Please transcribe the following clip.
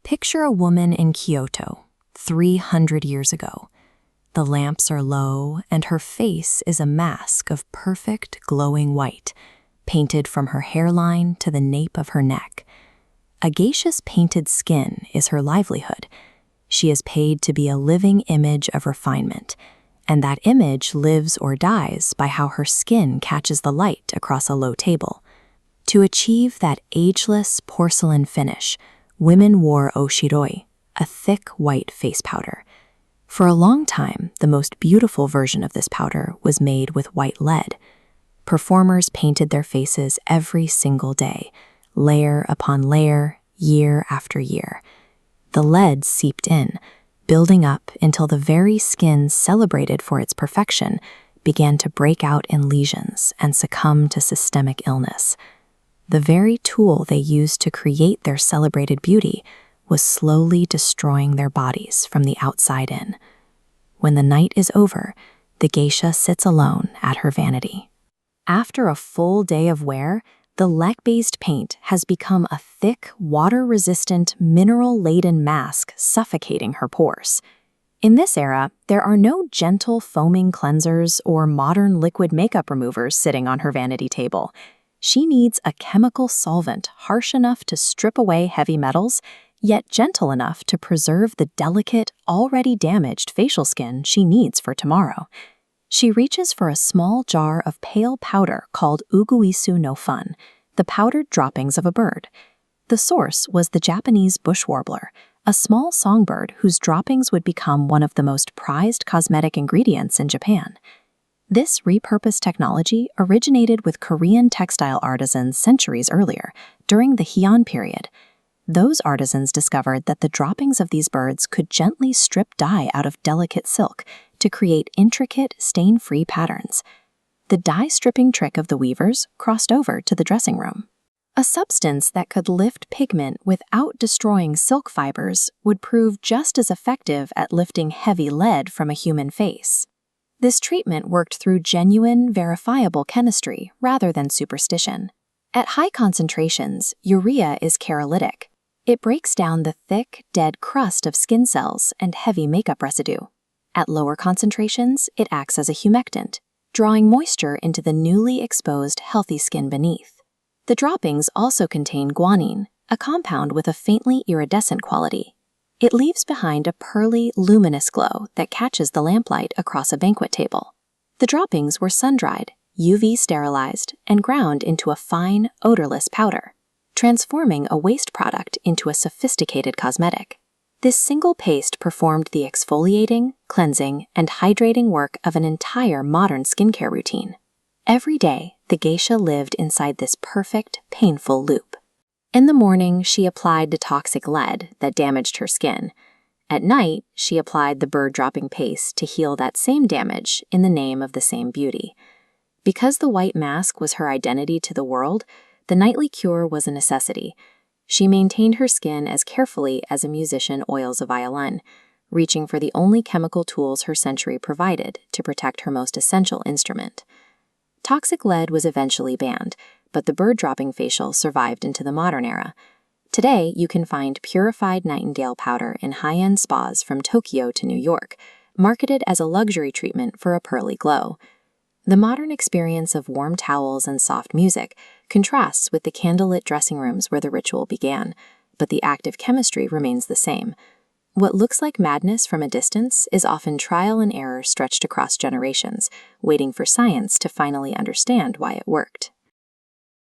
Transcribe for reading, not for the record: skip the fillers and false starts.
Picture a woman in Kyoto, 300 years ago. The lamps are low, and her face is a mask of perfect, glowing white, painted from her hairline to the nape of her neck. A geisha's painted skin is her livelihood. She is paid to be a living image of refinement, and that image lives or dies by how her skin catches the light across a low table. To achieve that ageless porcelain finish, women wore oshiroi, a thick white face powder. For a long time, the most beautiful version of this powder was made with white lead. Performers painted their faces every single day, layer upon layer, year after year. The lead seeped in, building up until the very skin celebrated for its perfection began to break out in lesions and succumb to systemic illness. The very tool they used to create their celebrated beauty was slowly destroying their bodies from the outside in. When the night is over, the geisha sits alone at her vanity. After a full day of wear, the lead-based paint has become a thick, water-resistant, mineral-laden mask suffocating her pores. In this era, there are no gentle foaming cleansers or modern liquid makeup removers sitting on her vanity table. She needs a chemical solvent harsh enough to strip away heavy metals, yet gentle enough to preserve the delicate, already damaged facial skin she needs for tomorrow. She reaches for a small jar of pale powder called uguisu no fun, the powdered droppings of a bird. The source was the Japanese bush warbler, a small songbird whose droppings would become one of the most prized cosmetic ingredients in Japan. This repurposed technology originated with Korean textile artisans centuries earlier, during the Heian period. Those artisans discovered that the droppings of these birds could gently strip dye out of delicate silk to create intricate, stain-free patterns. The dye-stripping trick of the weavers crossed over to the dressing room. A substance that could lift pigment without destroying silk fibers would prove just as effective at lifting heavy lead from a human face. This treatment worked through genuine, verifiable chemistry rather than superstition. At high concentrations, urea is cherolytic. It breaks down the thick, dead crust of skin cells and heavy makeup residue. At lower concentrations, it acts as a humectant, drawing moisture into the newly exposed healthy skin beneath. The droppings also contain guanine, a compound with a faintly iridescent quality. It leaves behind a pearly, luminous glow that catches the lamplight across a banquet table. The droppings were sun-dried, UV-sterilized, and ground into a fine, odorless powder, transforming a waste product into a sophisticated cosmetic. This single paste performed the exfoliating, cleansing, and hydrating work of an entire modern skincare routine. Every day, the geisha lived inside this perfect, painful loop. In the morning, she applied the toxic lead that damaged her skin. At night, she applied the bird-dropping paste to heal that same damage in the name of the same beauty. Because the white mask was her identity to the world, the nightly cure was a necessity. She maintained her skin as carefully as a musician oils a violin, reaching for the only chemical tools her century provided to protect her most essential instrument. Toxic lead was eventually banned, but the bird-dropping facial survived into the modern era. Today, you can find purified nightingale powder in high-end spas from Tokyo to New York, marketed as a luxury treatment for a pearly glow. The modern experience of warm towels and soft music contrasts with the candlelit dressing rooms where the ritual began, but the active chemistry remains the same. What looks like madness from a distance is often trial and error stretched across generations, waiting for science to finally understand why it worked.